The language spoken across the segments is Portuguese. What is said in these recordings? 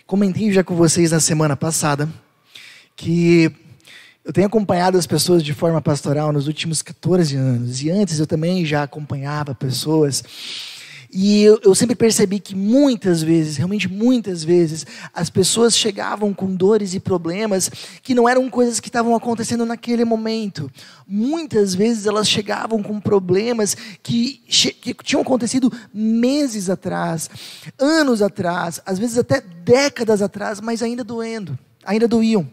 Comentei já com vocês na semana passada que eu tenho acompanhado as pessoas de forma pastoral nos últimos 14 anos. E antes eu também já acompanhava pessoas. E eu sempre percebi que muitas vezes, realmente muitas vezes, as pessoas chegavam com dores e problemas que não eram coisas que estavam acontecendo naquele momento. Muitas vezes elas chegavam com problemas que tinham acontecido meses atrás, anos atrás, às vezes até décadas atrás, mas ainda doíam.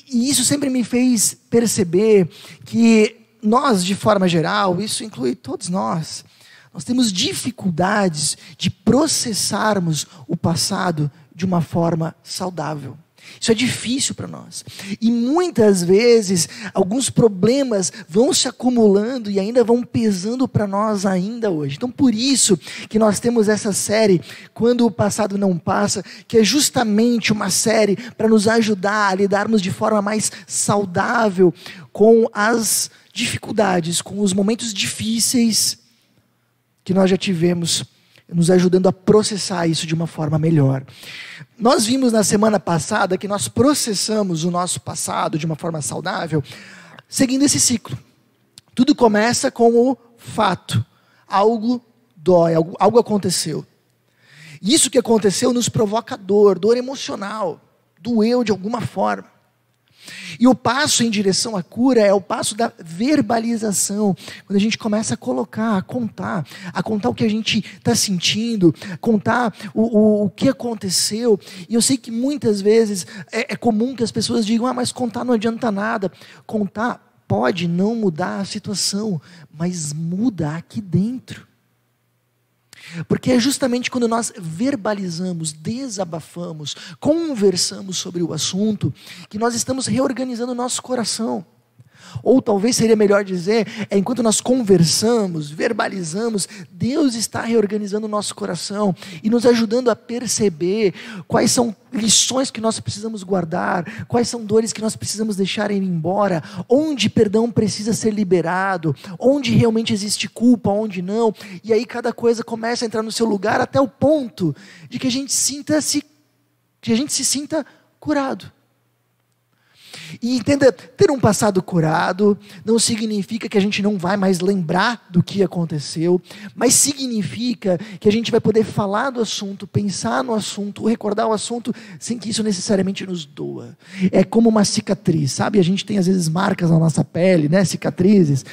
E isso sempre me fez perceber que nós, de forma geral, isso inclui todos nós temos dificuldades de processarmos o passado de uma forma saudável. Isso é difícil para nós. E muitas vezes, alguns problemas vão se acumulando e ainda vão pesando para nós ainda hoje. Então, por isso que nós temos essa série, Quando o Passado Não Passa, que é justamente uma série para nos ajudar a lidarmos de forma mais saudável com as dificuldades, com os momentos difíceis que nós já tivemos, nos ajudando a processar isso de uma forma melhor. Nós vimos na semana passada que nós processamos o nosso passado de uma forma saudável, seguindo esse ciclo. Tudo começa com o fato. Algo dói, algo aconteceu. Isso que aconteceu nos provoca dor emocional, doeu de alguma forma. E o passo em direção à cura é o passo da verbalização, quando a gente começa a colocar, a contar o que a gente está sentindo, contar o que aconteceu. E eu sei que muitas vezes é comum que as pessoas digam, mas contar não adianta nada. Contar pode não mudar a situação, mas muda aqui dentro. Porque é justamente quando nós verbalizamos, desabafamos, conversamos sobre o assunto, que nós estamos reorganizando o nosso coração. Ou talvez seria melhor dizer, enquanto nós conversamos, verbalizamos, Deus está reorganizando o nosso coração e nos ajudando a perceber quais são lições que nós precisamos guardar, quais são dores que nós precisamos deixar ir embora, onde perdão precisa ser liberado, onde realmente existe culpa, onde não. E aí cada coisa começa a entrar no seu lugar até o ponto de que a gente se sinta curado. E entenda, ter um passado curado não significa que a gente não vai mais lembrar do que aconteceu, mas significa que a gente vai poder falar do assunto, pensar no assunto, recordar o assunto, sem que isso necessariamente nos doa. É como uma cicatriz, sabe? A gente tem às vezes marcas na nossa pele, né? Cicatrizes.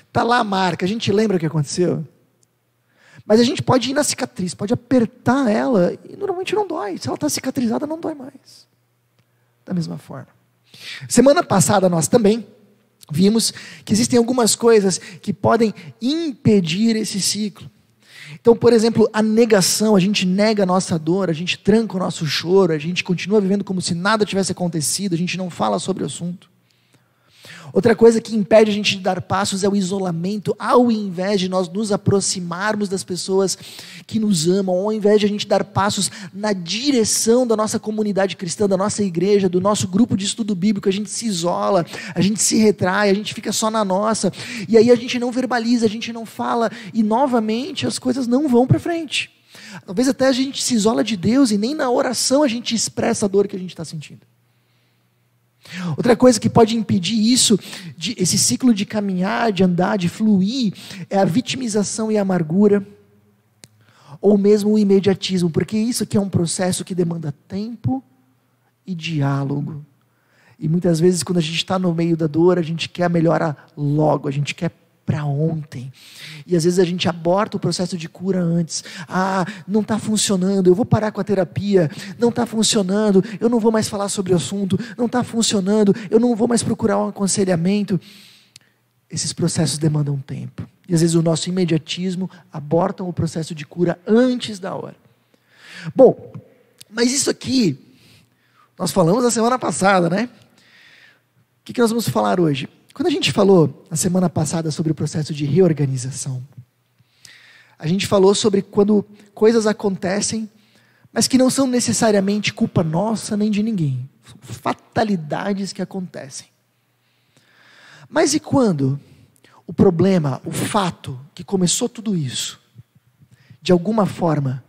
Está lá a marca, a gente lembra o que aconteceu. Mas a gente pode ir na cicatriz, pode apertar ela e normalmente não dói. Se ela está cicatrizada, não dói mais. Da mesma forma. Semana passada nós também vimos que existem algumas coisas que podem impedir esse ciclo. Então, por exemplo, a negação, a gente nega a nossa dor, a gente tranca o nosso choro, a gente continua vivendo como se nada tivesse acontecido, a gente não fala sobre o assunto. Outra coisa que impede a gente de dar passos é o isolamento, ao invés de nós nos aproximarmos das pessoas que nos amam, ao invés de a gente dar passos na direção da nossa comunidade cristã, da nossa igreja, do nosso grupo de estudo bíblico, a gente se isola, a gente se retrai, a gente fica só na nossa, e aí a gente não verbaliza, a gente não fala, e novamente as coisas não vão para frente. Talvez até a gente se isola de Deus e nem na oração a gente expressa a dor que a gente está sentindo. Outra coisa que pode impedir isso, esse ciclo de caminhar, de andar, de fluir, é a vitimização e a amargura, ou mesmo o imediatismo, porque isso aqui é um processo que demanda tempo e diálogo. E muitas vezes quando a gente está no meio da dor, a gente quer a melhora logo, a gente quer para ontem. E às vezes a gente aborta o processo de cura antes. Não está funcionando, eu vou parar com a terapia. Não está funcionando, eu não vou mais falar sobre o assunto. Não está funcionando, eu não vou mais procurar um aconselhamento. Esses processos demandam tempo. E às vezes o nosso imediatismo aborta o processo de cura antes da hora. Bom, mas isso aqui, nós falamos na semana passada, né? O que nós vamos falar hoje? Quando a gente falou na semana passada sobre o processo de reorganização, a gente falou sobre quando coisas acontecem, mas que não são necessariamente culpa nossa nem de ninguém. São fatalidades que acontecem. Mas e quando o problema, o fato que começou tudo isso, de alguma forma,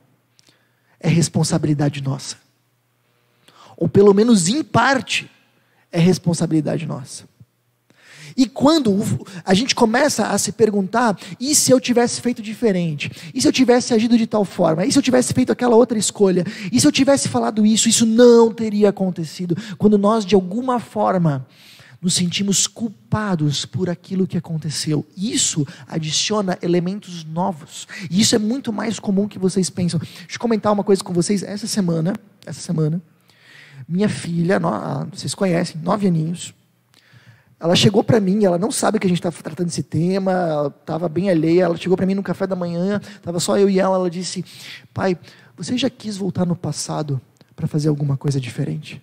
é responsabilidade nossa? ou pelo menos em parte, é responsabilidade nossa. E quando a gente começa a se perguntar, e se eu tivesse feito diferente? E se eu tivesse agido de tal forma? E se eu tivesse feito aquela outra escolha? E se eu tivesse falado isso? Isso não teria acontecido. Quando nós, de alguma forma, nos sentimos culpados por aquilo que aconteceu. Isso adiciona elementos novos. E isso é muito mais comum que vocês pensam. Deixa eu comentar uma coisa com vocês. Essa semana, minha filha, vocês conhecem, 9 aninhos, ela chegou para mim, ela não sabe que a gente está tratando esse tema, ela estava bem alheia, ela chegou para mim no café da manhã, estava só eu e ela disse, pai, você já quis voltar no passado para fazer alguma coisa diferente?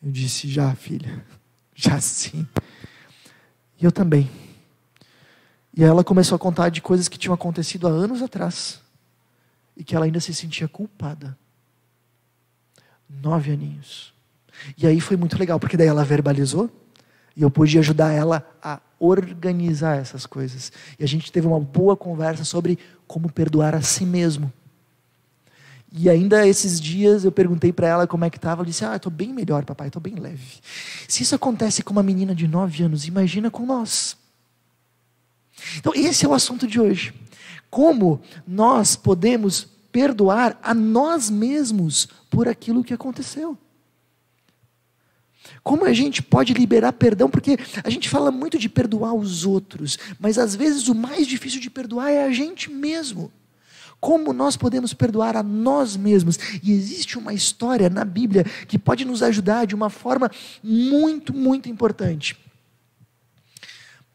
Eu disse, já filha, já sim. E eu também. E ela começou a contar de coisas que tinham acontecido há anos atrás, e que ela ainda se sentia culpada. 9 aninhos. E aí foi muito legal, porque daí ela verbalizou, e eu pude ajudar ela a organizar essas coisas. E a gente teve uma boa conversa sobre como perdoar a si mesmo. E ainda esses dias eu perguntei para ela como é que estava. Ela disse, eu estou bem melhor, papai, estou bem leve. Se isso acontece com uma menina de 9 anos, imagina com nós. Então esse é o assunto de hoje. Como nós podemos perdoar a nós mesmos por aquilo que aconteceu. Como a gente pode liberar perdão? Porque a gente fala muito de perdoar os outros, mas às vezes o mais difícil de perdoar é a gente mesmo. Como nós podemos perdoar a nós mesmos? E existe uma história na Bíblia que pode nos ajudar de uma forma muito, muito importante.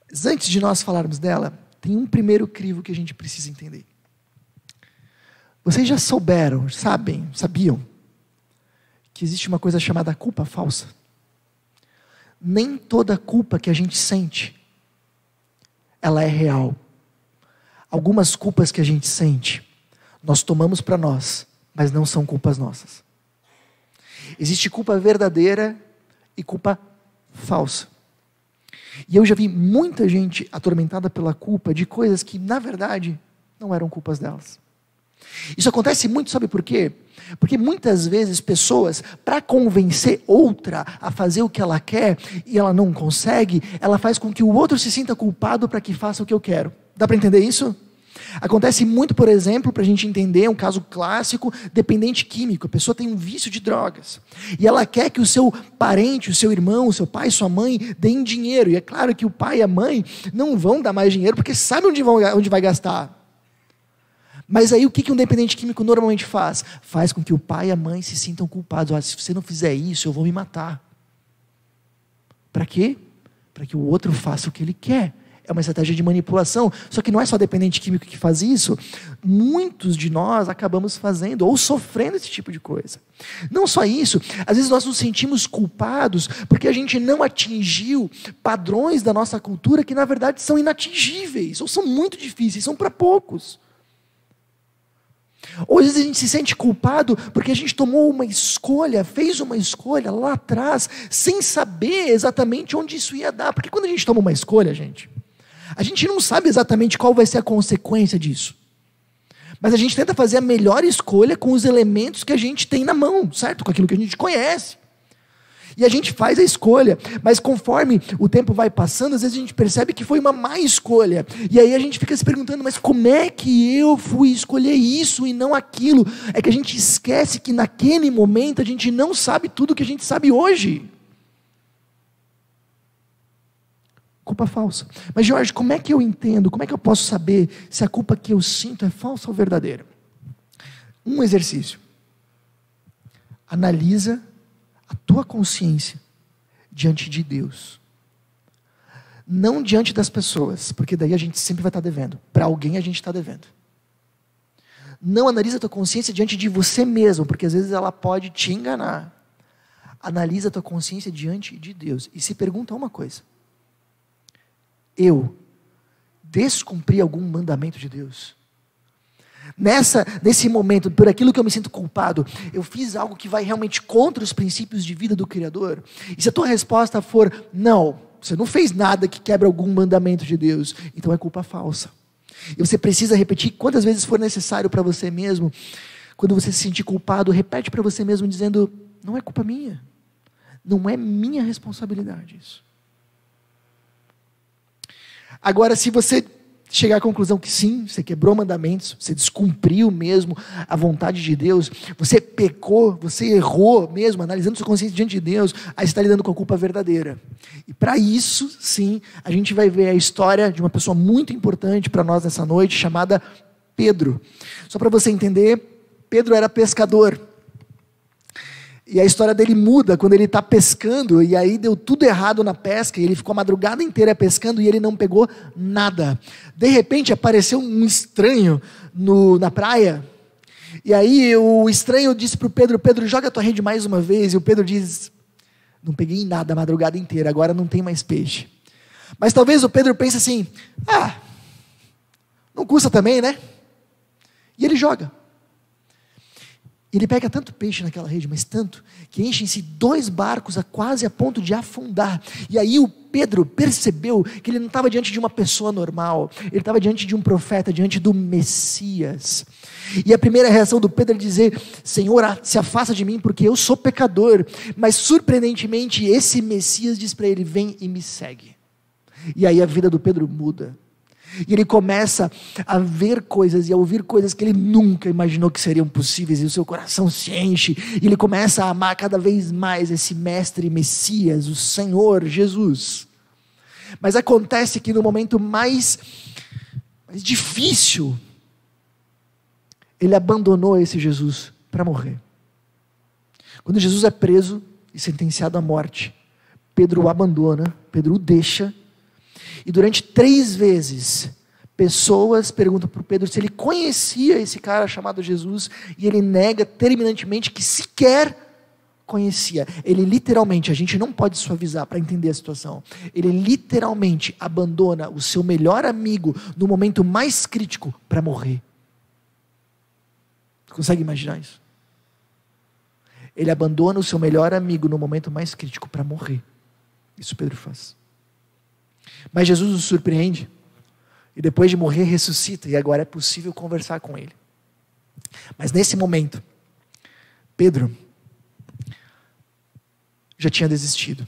Mas antes de nós falarmos dela, tem um primeiro crivo que a gente precisa entender. Vocês já sabiam que existe uma coisa chamada culpa falsa? Nem toda culpa que a gente sente, ela é real. Algumas culpas que a gente sente, nós tomamos para nós, mas não são culpas nossas. Existe culpa verdadeira e culpa falsa. E eu já vi muita gente atormentada pela culpa de coisas que, na verdade, não eram culpas delas. Isso acontece muito, sabe por quê? Porque muitas vezes pessoas, para convencer outra a fazer o que ela quer e ela não consegue, ela faz com que o outro se sinta culpado para que faça o que eu quero. Dá para entender isso? Acontece muito, por exemplo, para a gente entender um caso clássico, dependente químico. A pessoa tem um vício de drogas e ela quer que o seu parente, o seu irmão, o seu pai, sua mãe deem dinheiro. E é claro que o pai e a mãe não vão dar mais dinheiro porque sabem onde vai gastar. Mas aí o que um dependente químico normalmente faz? Faz com que o pai e a mãe se sintam culpados. Se você não fizer isso, eu vou me matar. Para quê? Para que o outro faça o que ele quer. É uma estratégia de manipulação. Só que não é só dependente químico que faz isso. Muitos de nós acabamos fazendo ou sofrendo esse tipo de coisa. Não só isso. Às vezes nós nos sentimos culpados porque a gente não atingiu padrões da nossa cultura que na verdade são inatingíveis. Ou são muito difíceis, são para poucos. Ou às vezes a gente se sente culpado porque a gente tomou uma escolha, fez uma escolha lá atrás, sem saber exatamente onde isso ia dar. Porque quando a gente toma uma escolha, a gente não sabe exatamente qual vai ser a consequência disso. Mas a gente tenta fazer a melhor escolha com os elementos que a gente tem na mão, certo? Com aquilo que a gente conhece. E a gente faz a escolha, mas conforme o tempo vai passando, às vezes a gente percebe que foi uma má escolha. E aí a gente fica se perguntando, mas como é que eu fui escolher isso e não aquilo? É que a gente esquece que naquele momento a gente não sabe tudo o que a gente sabe hoje. Culpa falsa. Mas Jorge, como é que eu entendo, como é que eu posso saber se a culpa que eu sinto é falsa ou verdadeira? Um exercício. Analisa a tua consciência diante de Deus. Não diante das pessoas, porque daí a gente sempre vai estar devendo. Para alguém a gente está devendo. Não analisa a tua consciência diante de você mesmo, porque às vezes ela pode te enganar. Analisa a tua consciência diante de Deus. E se pergunta uma coisa. Eu descumpri algum mandamento de Deus? Nesse momento, por aquilo que eu me sinto culpado, eu fiz algo que vai realmente contra os princípios de vida do Criador? E se a tua resposta for, não, você não fez nada que quebra algum mandamento de Deus, então é culpa falsa. E você precisa repetir quantas vezes for necessário para você mesmo, Quando você se sentir culpado, repete para você mesmo dizendo: não é culpa minha. Não é minha responsabilidade isso. Agora, se você chegar à conclusão que sim, você quebrou mandamentos, você descumpriu mesmo a vontade de Deus, você pecou, você errou mesmo, analisando sua consciência diante de Deus, aí você está lidando com a culpa verdadeira. E para isso, sim, a gente vai ver a história de uma pessoa muito importante para nós nessa noite, chamada Pedro. Só para você entender, Pedro era pescador. E a história dele muda quando ele está pescando, e aí deu tudo errado na pesca, e ele ficou a madrugada inteira pescando, e ele não pegou nada. De repente apareceu um estranho na praia, e aí o estranho disse para o Pedro: Pedro, joga a tua rede mais uma vez. E o Pedro diz: não peguei nada a madrugada inteira, agora não tem mais peixe. Mas talvez o Pedro pense assim: não custa também, né? E ele joga. Ele pega tanto peixe naquela rede, mas tanto, que enchem-se 2 barcos quase a ponto de afundar. E aí o Pedro percebeu que ele não estava diante de uma pessoa normal, ele estava diante de um profeta, diante do Messias. E a primeira reação do Pedro é dizer: Senhor, se afasta de mim, porque eu sou pecador. Mas surpreendentemente, esse Messias diz para ele: vem e me segue. E aí a vida do Pedro muda. E ele começa a ver coisas e a ouvir coisas que ele nunca imaginou que seriam possíveis, e o seu coração se enche, e ele começa a amar cada vez mais esse mestre Messias, o Senhor Jesus. Mas acontece que no momento mais difícil, ele abandonou esse Jesus para morrer. Quando Jesus é preso e sentenciado à morte, Pedro o abandona, Pedro o deixa. E durante 3 vezes, pessoas perguntam para o Pedro se ele conhecia esse cara chamado Jesus, e ele nega terminantemente que sequer conhecia. Ele literalmente, a gente não pode suavizar para entender a situação, ele literalmente abandona o seu melhor amigo no momento mais crítico para morrer. Consegue imaginar isso? Ele abandona o seu melhor amigo no momento mais crítico para morrer. Isso Pedro faz. Mas Jesus o surpreende, e depois de morrer ressuscita, e agora é possível conversar com ele. Mas nesse momento, Pedro já tinha desistido.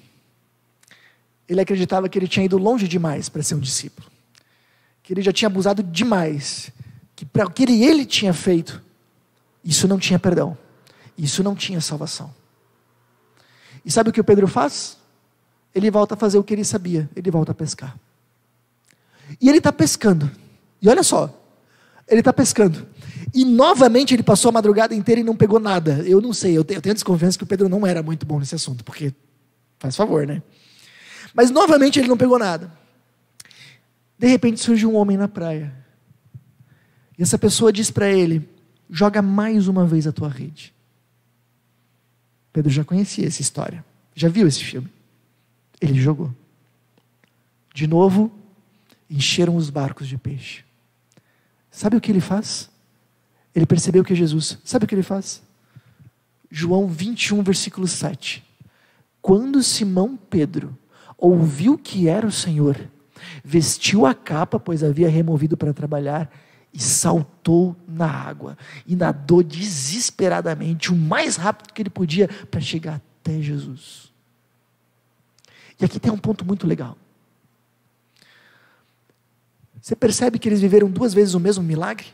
Ele acreditava que ele tinha ido longe demais para ser um discípulo, que ele já tinha abusado demais, que para o que ele tinha feito, isso não tinha perdão, isso não tinha salvação. E sabe o que o Pedro faz? Ele volta a fazer o que ele sabia, ele volta a pescar. E ele está pescando, e olha só, ele está pescando, e novamente ele passou a madrugada inteira e não pegou nada. Eu não sei, eu tenho desconfiança que o Pedro não era muito bom nesse assunto, porque, faz favor, né? Mas novamente ele não pegou nada. De repente surge um homem na praia, e essa pessoa diz para ele: joga mais uma vez a tua rede. Pedro já conhecia essa história, já viu esse filme. Ele jogou. De novo, encheram os barcos de peixe. Sabe o que ele faz? Ele percebeu que é Jesus. Sabe o que ele faz? João 21, versículo 7. Quando Simão Pedro ouviu que era o Senhor, vestiu a capa, pois havia removido para trabalhar, e saltou na água, e nadou desesperadamente, o mais rápido que ele podia, para chegar até Jesus. E aqui tem um ponto muito legal. Você percebe que eles viveram 2 vezes o mesmo milagre?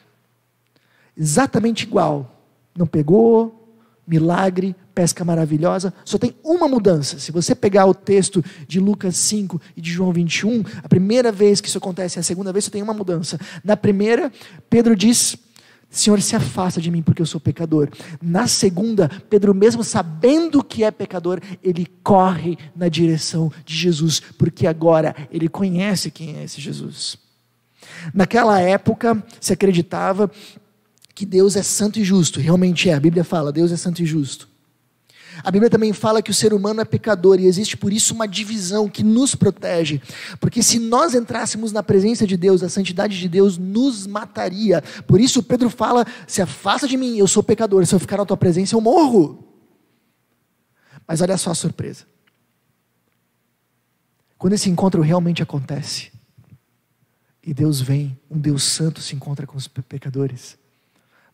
Exatamente igual. Não pegou, milagre, pesca maravilhosa. Só tem uma mudança. Se você pegar o texto de Lucas 5 e de João 21, a primeira vez que isso acontece, a segunda vez só tem uma mudança. Na primeira, Pedro diz: Senhor, se afasta de mim porque eu sou pecador. Na segunda, Pedro, mesmo sabendo que é pecador, ele corre na direção de Jesus, porque agora ele conhece quem é esse Jesus. Naquela época, se acreditava que Deus é santo e justo. Realmente é, a Bíblia fala, Deus é santo e justo. A Bíblia também fala que o ser humano é pecador, e existe por isso uma divisão que nos protege, porque se nós entrássemos na presença de Deus, a santidade de Deus nos mataria. Por isso Pedro fala: se afasta de mim, eu sou pecador, se eu ficar na tua presença eu morro. Mas olha só a surpresa, quando esse encontro realmente acontece, e Deus vem, um Deus santo se encontra com os pecadores,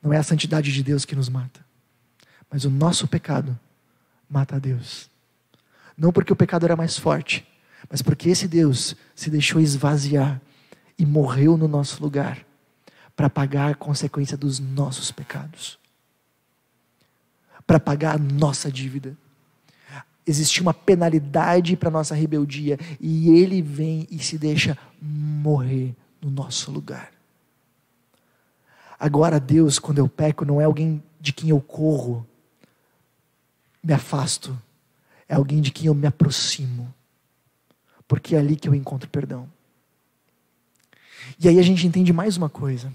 Não é a santidade de Deus que nos mata, mas o nosso pecado mata a Deus. Não porque o pecado era mais forte, mas porque esse Deus se deixou esvaziar e morreu no nosso lugar para pagar a consequência dos nossos pecados, para pagar a nossa dívida. Existia uma penalidade para a nossa rebeldia e Ele vem e se deixa morrer no nosso lugar. Agora Deus, quando eu peco, não é alguém de quem eu corro, me afasto, é alguém de quem eu me aproximo, porque é ali que eu encontro perdão. E aí a gente entende mais uma coisa.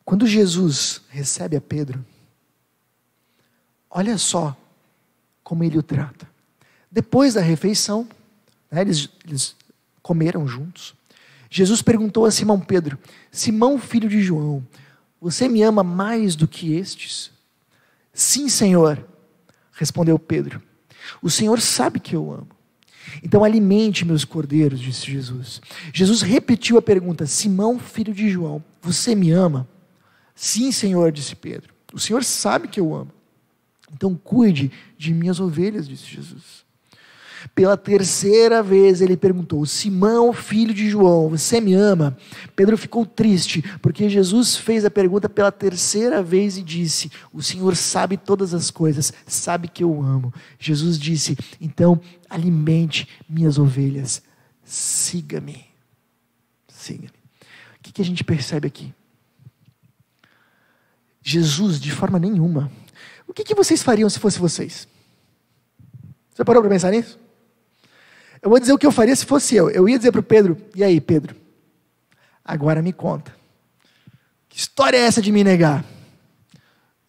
Quando Jesus recebe a Pedro, olha só como ele o trata. Depois da refeição, né, eles comeram juntos. Jesus perguntou a Simão Pedro: Simão, filho de João, você me ama mais do que estes? Sim, Senhor, respondeu Pedro. O Senhor sabe que eu amo. Então alimente meus cordeiros, disse Jesus. Jesus repetiu a pergunta: Simão, filho de João, você me ama? Sim, Senhor, disse Pedro. O Senhor sabe que eu amo. Então cuide de minhas ovelhas, disse Jesus. Pela terceira vez ele perguntou: Simão, filho de João, você me ama? Pedro ficou triste, porque Jesus fez a pergunta pela terceira vez e disse: o Senhor sabe todas as coisas, sabe que eu amo. Jesus disse: então alimente minhas ovelhas, siga-me. Siga-me. O que a gente percebe aqui? Jesus, de forma nenhuma. O que vocês fariam se fosse vocês? Você parou para pensar nisso? Eu vou dizer o que eu faria se fosse eu. Eu ia dizer para o Pedro: e aí, Pedro? Agora me conta. Que história é essa de me negar?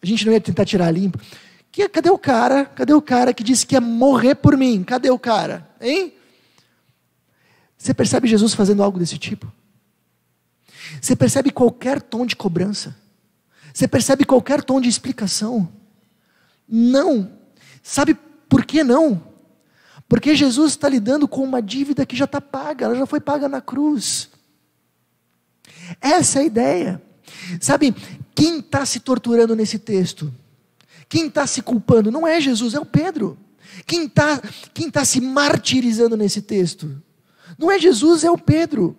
A gente não ia tentar tirar limpo? Cadê o cara? Cadê o cara que disse que ia morrer por mim? Cadê o cara? Hein? Você percebe Jesus fazendo algo desse tipo? Você percebe qualquer tom de cobrança? Você percebe qualquer tom de explicação? Não. Sabe por que não? Porque Jesus está lidando com uma dívida que já está paga, ela já foi paga na cruz. Essa é a ideia. Sabe, quem está se torturando nesse texto? Quem está se culpando? Não é Jesus, é o Pedro. Quem tá se martirizando nesse texto? Não é Jesus, é o Pedro.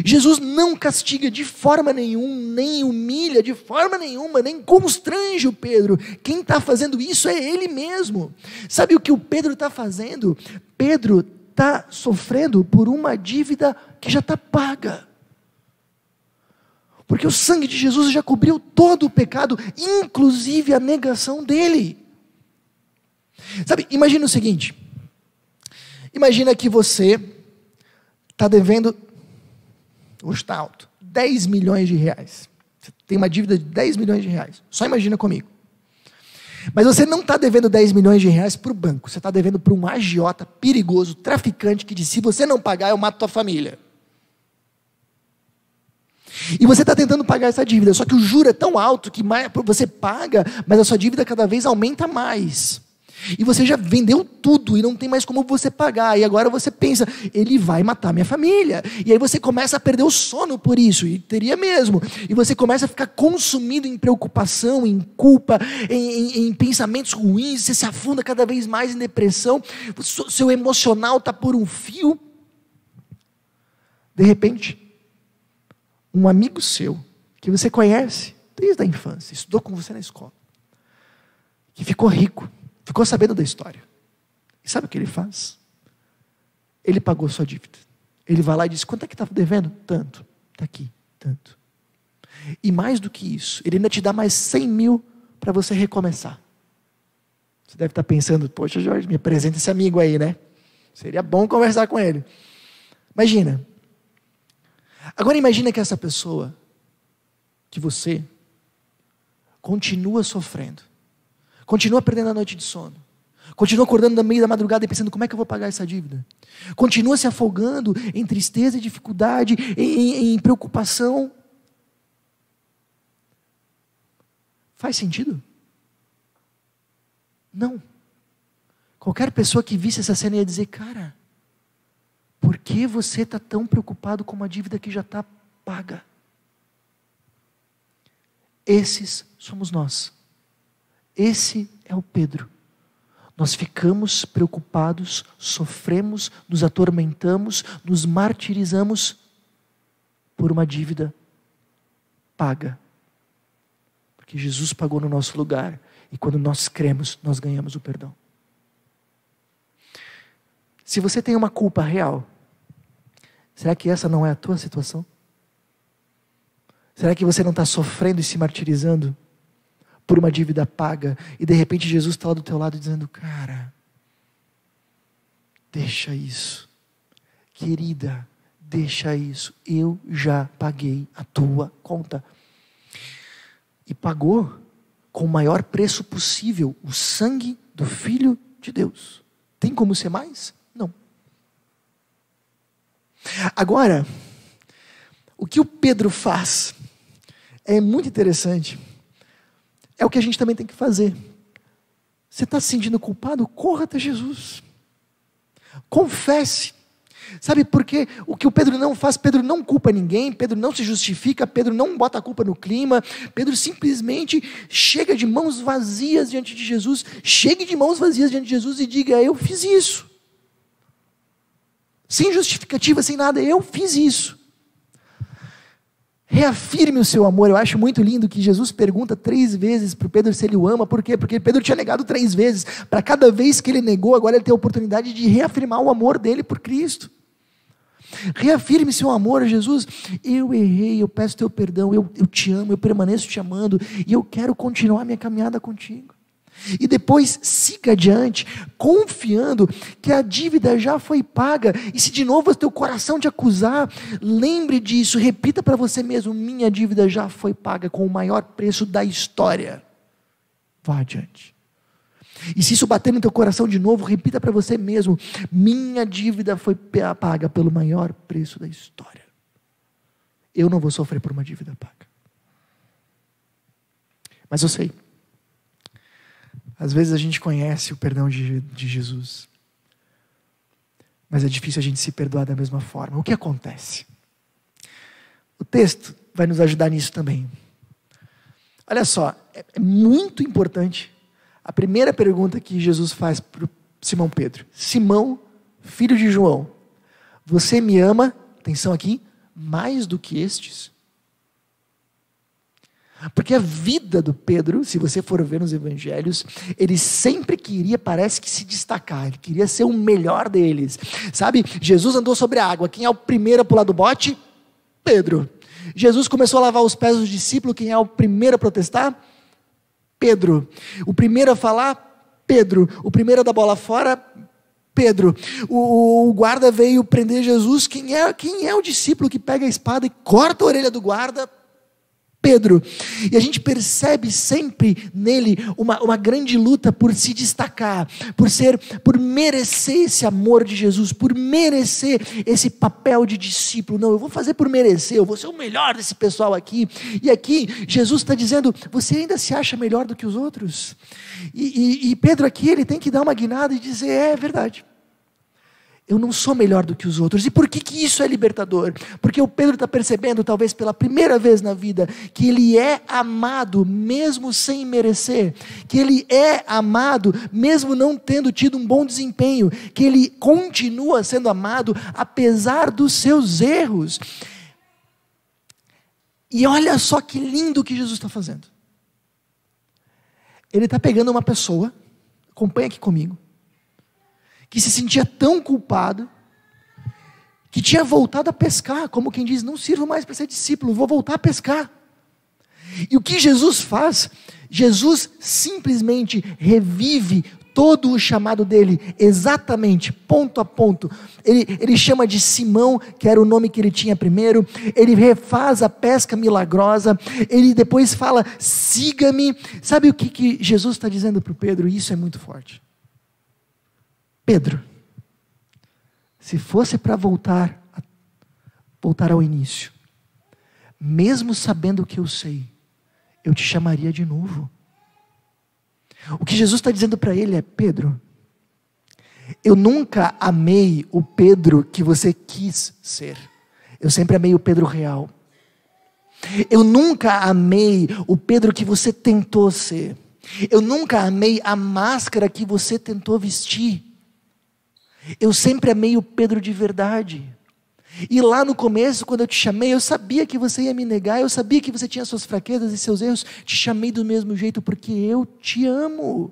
Jesus não castiga de forma nenhuma, nem humilha de forma nenhuma, nem constrange o Pedro. Quem está fazendo isso é ele mesmo. Sabe o que o Pedro está fazendo? Pedro está sofrendo por uma dívida que já está paga. Porque o sangue de Jesus já cobriu todo o pecado, inclusive a negação dele. Sabe, imagina o seguinte. Imagina que você está devendo... Hoje está alto, 10 milhões de reais. Você tem uma dívida de 10 milhões de reais. Só imagina comigo. Mas você não está devendo 10 milhões de reais para o banco. Você está devendo para um agiota perigoso, traficante, que diz: se você não pagar, eu mato tua família. E você está tentando pagar essa dívida. Só que o juro é tão alto que você paga, mas a sua dívida cada vez aumenta mais. E você já vendeu tudo e não tem mais como você pagar. E agora você pensa: ele vai matar minha família. E aí você começa a perder o sono por isso. E teria mesmo. E você começa a ficar consumido em preocupação, em culpa, em pensamentos ruins. Você se afunda cada vez mais em depressão. Seu emocional está por um fio. De repente, um amigo seu, que você conhece desde a infância, estudou com você na escola, que ficou rico, ficou sabendo da história. E sabe o que ele faz? Ele pagou sua dívida. Ele vai lá e diz: quanto é que está devendo? Tanto. Está aqui, tanto. E mais do que isso, ele ainda te dá mais 100 mil para você recomeçar. Você deve estar pensando: poxa, Jorge, me apresenta esse amigo aí, né? Seria bom conversar com ele. Imagina. Agora imagina que essa pessoa, que você, continua sofrendo. Continua perdendo a noite de sono. Continua acordando no meio da madrugada e pensando: como é que eu vou pagar essa dívida? Continua se afogando em tristeza e dificuldade, em preocupação. Faz sentido? Não. Qualquer pessoa que visse essa cena ia dizer: cara, por que você está tão preocupado com uma dívida que já está paga? Esses somos nós. Esse é o Pedro. Nós ficamos preocupados, sofremos, nos atormentamos, nos martirizamos por uma dívida paga. Porque Jesus pagou no nosso lugar. E quando nós cremos, nós ganhamos o perdão. Se você tem uma culpa real, será que essa não é a tua situação? Será que você não está sofrendo e se martirizando por uma dívida paga, e de repente Jesus está lá do teu lado dizendo: cara, deixa isso, querida, deixa isso, eu já paguei a tua conta, e pagou com o maior preço possível, o sangue do Filho de Deus. Tem como ser mais? Não. Agora, o que o Pedro faz é muito interessante. É o que a gente também tem que fazer. Você está se sentindo culpado? Corra até Jesus. Confesse. Sabe por quê? O que o Pedro não faz, Pedro não culpa ninguém, Pedro não se justifica, Pedro não bota a culpa no clima, Pedro simplesmente chega de mãos vazias diante de Jesus, chegue de mãos vazias diante de Jesus e diga: eu fiz isso. Sem justificativa, sem nada, eu fiz isso. Reafirme o seu amor. Eu acho muito lindo que Jesus pergunta 3 vezes para o Pedro se ele o ama. Por quê? Porque Pedro tinha negado 3 vezes. Para cada vez que ele negou, agora ele tem a oportunidade de reafirmar o amor dele por Cristo. Reafirme seu amor a Jesus. Eu errei, eu peço teu perdão, eu te amo, eu permaneço te amando, e eu quero continuar minha caminhada contigo. E depois siga adiante, confiando que a dívida já foi paga. E se de novo o teu coração te acusar, lembre disso, repita para você mesmo: minha dívida já foi paga com o maior preço da história. Vá adiante. E se isso bater no teu coração de novo, repita para você mesmo: minha dívida foi paga pelo maior preço da história. Eu não vou sofrer por uma dívida paga. Mas eu sei, às vezes a gente conhece o perdão de Jesus, mas é difícil a gente se perdoar da mesma forma. O que acontece? O texto vai nos ajudar nisso também. Olha só, é muito importante a primeira pergunta que Jesus faz para Simão Pedro: Simão, filho de João, você me ama, atenção aqui, mais do que estes? Porque a vida do Pedro, se você for ver nos evangelhos, ele sempre queria, parece que se destacar, ele queria ser o melhor deles, sabe? Jesus andou sobre a água, quem é o primeiro a pular do bote? Pedro. Jesus começou a lavar os pés dos discípulos, quem é o primeiro a protestar? Pedro. O primeiro a falar? Pedro. O primeiro a dar bola fora? Pedro. O guarda veio prender Jesus, quem é o discípulo que pega a espada e corta a orelha do guarda? Pedro. E a gente percebe sempre nele uma grande luta por se destacar, por merecer esse amor de Jesus, por merecer esse papel de discípulo. Não, eu vou fazer por merecer, eu vou ser o melhor desse pessoal aqui. E aqui Jesus está dizendo: você ainda se acha melhor do que os outros? E Pedro aqui, ele tem que dar uma guinada e dizer: é verdade, eu não sou melhor do que os outros. E por que isso é libertador? Porque o Pedro está percebendo, talvez pela primeira vez na vida, que ele é amado mesmo sem merecer, que ele é amado mesmo não tendo tido um bom desempenho, que ele continua sendo amado apesar dos seus erros. E olha só que lindo que Jesus está fazendo. Ele está pegando uma pessoa, acompanha aqui comigo, que se sentia tão culpado, que tinha voltado a pescar, como quem diz: não sirvo mais para ser discípulo, vou voltar a pescar. E o que Jesus faz? Jesus simplesmente revive todo o chamado dele, exatamente, ponto a ponto. Ele chama de Simão, que era o nome que ele tinha primeiro, ele refaz a pesca milagrosa, ele depois fala: siga-me. Sabe o que Jesus está dizendo para o Pedro? Isso é muito forte. Pedro, se fosse para voltar ao início, mesmo sabendo o que eu sei, eu te chamaria de novo. O que Jesus está dizendo para ele é: Pedro, eu nunca amei o Pedro que você quis ser, eu sempre amei o Pedro real. Eu nunca amei o Pedro que você tentou ser. Eu nunca amei a máscara que você tentou vestir. Eu sempre amei o Pedro de verdade. E lá no começo, quando eu te chamei, eu sabia que você ia me negar, eu sabia que você tinha suas fraquezas e seus erros, te chamei do mesmo jeito porque eu te amo.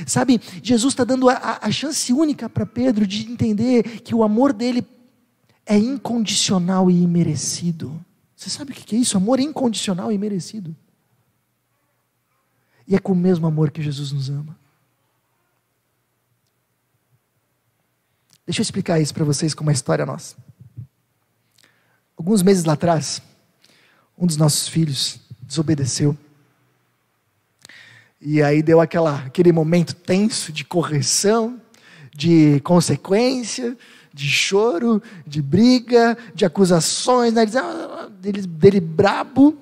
Sabe, Jesus está dando a chance única para Pedro de entender que o amor dele é incondicional e imerecido. Você sabe o que é isso? Amor incondicional e imerecido. E é com o mesmo amor que Jesus nos ama. Deixa eu explicar isso para vocês com uma história nossa. Alguns meses lá atrás, um dos nossos filhos desobedeceu. E aí deu aquele momento tenso de correção, de consequência, de choro, de briga, de acusações, né? dele brabo.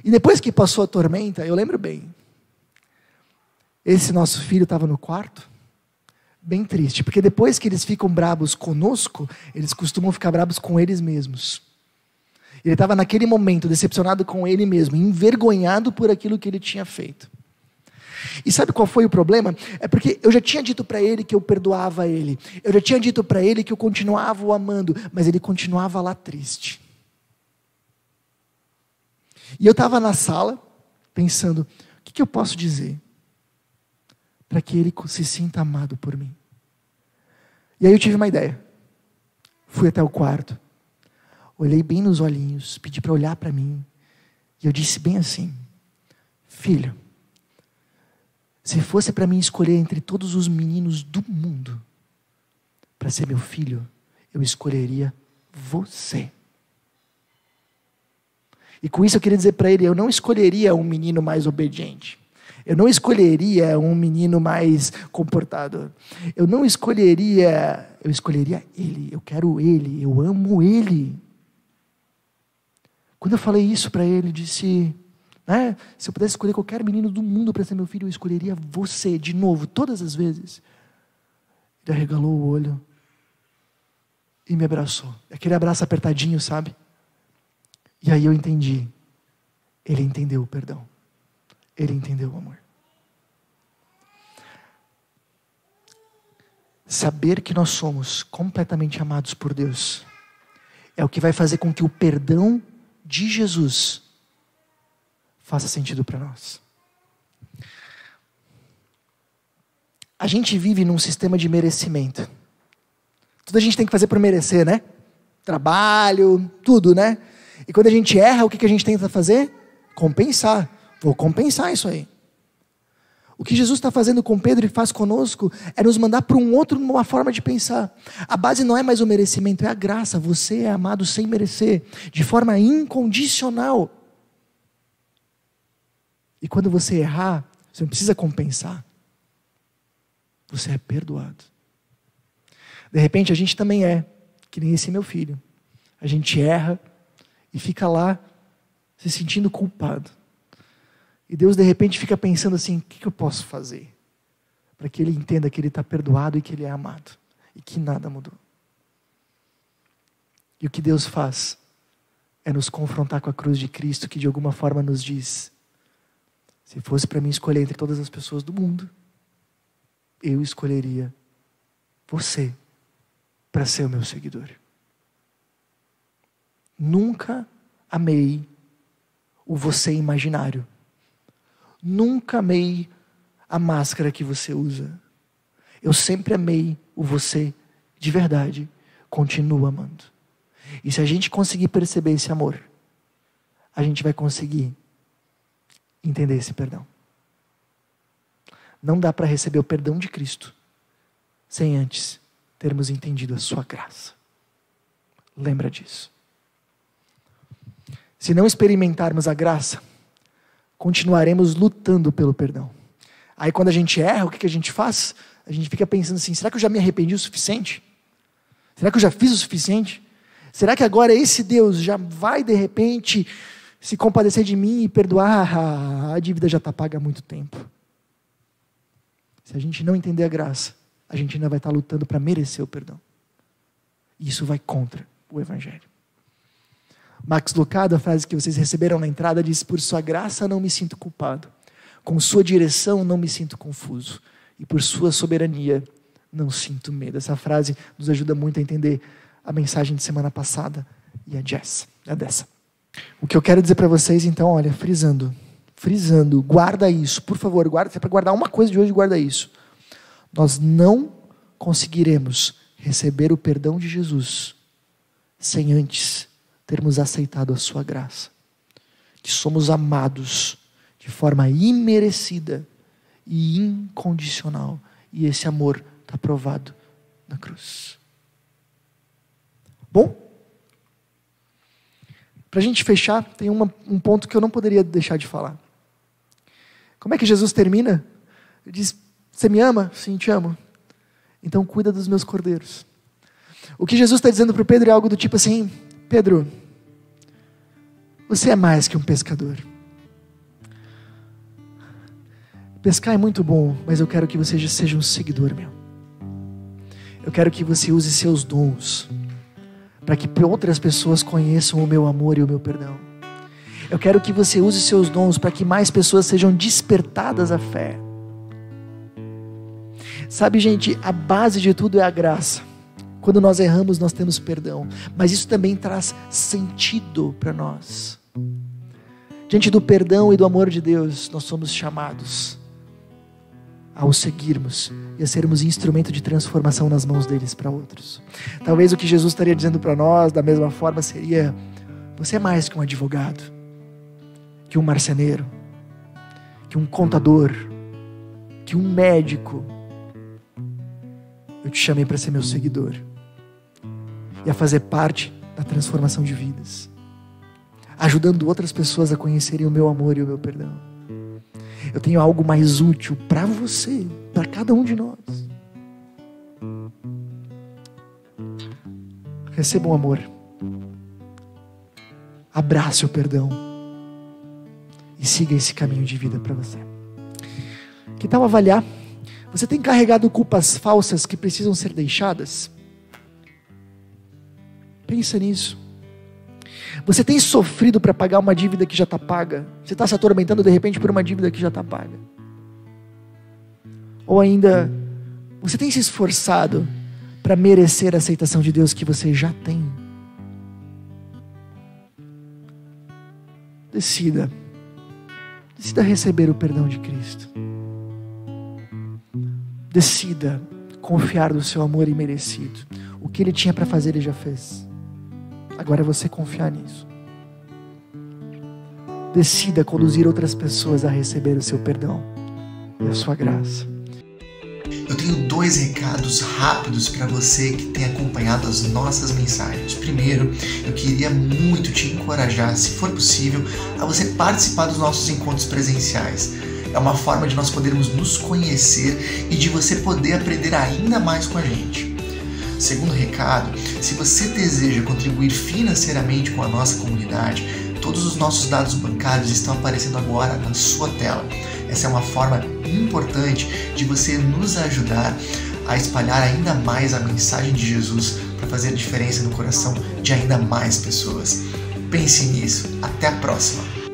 E depois que passou a tormenta, eu lembro bem, esse nosso filho estava no quarto, bem triste, porque depois que eles ficam brabos conosco, eles costumam ficar brabos com eles mesmos. Ele estava naquele momento decepcionado com ele mesmo, envergonhado por aquilo que ele tinha feito. E sabe qual foi o problema? É porque eu já tinha dito para ele que eu perdoava ele. Eu já tinha dito para ele que eu continuava o amando, mas ele continuava lá triste. E eu estava na sala, pensando, o que eu posso dizer para que ele se sinta amado por mim? E aí eu tive uma ideia. Fui até o quarto, olhei bem nos olhinhos, pedi para olhar para mim, e eu disse bem assim: filho, se fosse para mim escolher entre todos os meninos do mundo para ser meu filho, eu escolheria você. E com isso eu queria dizer para ele, eu não escolheria um menino mais obediente. Eu não escolheria um menino mais comportado. Eu escolheria ele. Eu quero ele, eu amo ele. Quando eu falei isso para ele, disse, se eu pudesse escolher qualquer menino do mundo para ser meu filho, eu escolheria você, de novo, todas as vezes. Ele arregalou o olho e me abraçou. Aquele abraço apertadinho, sabe? E aí eu entendi. Ele entendeu o perdão. Ele entendeu o amor. Saber que nós somos completamente amados por Deus é o que vai fazer com que o perdão de Jesus faça sentido para nós. A gente vive num sistema de merecimento. Tudo a gente tem que fazer para merecer, né? Trabalho, tudo, né? E quando a gente erra, o que a gente tenta fazer? Compensar. Vou compensar isso aí. O que Jesus está fazendo com Pedro e faz conosco é nos mandar para um outro, numa forma de pensar. A base não é mais o merecimento, é a graça. Você é amado sem merecer, de forma incondicional. E quando você errar, você não precisa compensar. Você é perdoado. De repente a gente também é, que nem esse meu filho. A gente erra e fica lá se sentindo culpado. E Deus de repente fica pensando assim, o que eu posso fazer para que ele entenda que ele está perdoado e que ele é amado e que nada mudou. E o que Deus faz é nos confrontar com a cruz de Cristo, que de alguma forma nos diz, se fosse para mim escolher entre todas as pessoas do mundo, eu escolheria você para ser o meu seguidor. Nunca amei o você imaginário. Nunca amei a máscara que você usa. Eu sempre amei o você de verdade. Continuo amando. E se a gente conseguir perceber esse amor, a gente vai conseguir entender esse perdão. Não dá para receber o perdão de Cristo sem antes termos entendido a sua graça. Lembra disso. Se não experimentarmos a graça, continuaremos lutando pelo perdão. Aí quando a gente erra, o que a gente faz? A gente fica pensando assim, será que eu já me arrependi o suficiente? Será que eu já fiz o suficiente? Será que agora esse Deus já vai de repente se compadecer de mim e perdoar? A dívida já está paga há muito tempo. Se a gente não entender a graça, a gente ainda vai estar lutando para merecer o perdão. E isso vai contra o Evangelho. Max Lucado, a frase que vocês receberam na entrada, diz: por sua graça não me sinto culpado, com sua direção não me sinto confuso, e por sua soberania não sinto medo. Essa frase nos ajuda muito a entender a mensagem de semana passada e a dessa. O que eu quero dizer para vocês, então, olha, frisando, guarda isso, por favor, guarda, se é para guardar uma coisa de hoje, guarda isso. Nós não conseguiremos receber o perdão de Jesus sem antes termos aceitado a sua graça, que somos amados de forma imerecida e incondicional, e esse amor está provado na cruz. Bom, para a gente fechar, tem um ponto que eu não poderia deixar de falar. Como é que Jesus termina? Ele diz: você me ama? Sim, te amo. Então cuida dos meus cordeiros. O que Jesus está dizendo para o Pedro é algo do tipo assim: Pedro, você é mais que um pescador. Pescar é muito bom, mas eu quero que você seja um seguidor meu. Eu quero que você use seus dons para que outras pessoas conheçam o meu amor e o meu perdão. Eu quero que você use seus dons para que mais pessoas sejam despertadas à fé. Sabe, gente, a base de tudo é a graça. Quando nós erramos, nós temos perdão, mas isso também traz sentido para nós. Diante do perdão e do amor de Deus, nós somos chamados a o seguirmos e a sermos instrumento de transformação nas mãos deles para outros. Talvez o que Jesus estaria dizendo para nós, da mesma forma, seria: você é mais que um advogado, que um marceneiro, que um contador, que um médico. Eu te chamei para ser meu seguidor e a fazer parte da transformação de vidas, ajudando outras pessoas a conhecerem o meu amor e o meu perdão. Eu tenho algo mais útil para você, para cada um de nós. Receba um amor, abrace o perdão e siga esse caminho de vida para você. Que tal avaliar? Você tem carregado culpas falsas que precisam ser deixadas? Pensa nisso. Você tem sofrido para pagar uma dívida que já está paga? Você está se atormentando de repente por uma dívida que já está paga? Ou ainda, você tem se esforçado para merecer a aceitação de Deus que você já tem? Decida receber o perdão de Cristo. Decida confiar no seu amor imerecido. O que Ele tinha para fazer, Ele já fez. Agora é você confiar nisso. Decida conduzir outras pessoas a receber o seu perdão e a sua graça. Eu tenho 2 recados rápidos para você que tem acompanhado as nossas mensagens. Primeiro, eu queria muito te encorajar, se for possível, a você participar dos nossos encontros presenciais. É uma forma de nós podermos nos conhecer e de você poder aprender ainda mais com a gente. Segundo recado, se você deseja contribuir financeiramente com a nossa comunidade, todos os nossos dados bancários estão aparecendo agora na sua tela. Essa é uma forma importante de você nos ajudar a espalhar ainda mais a mensagem de Jesus para fazer a diferença no coração de ainda mais pessoas. Pense nisso. Até a próxima!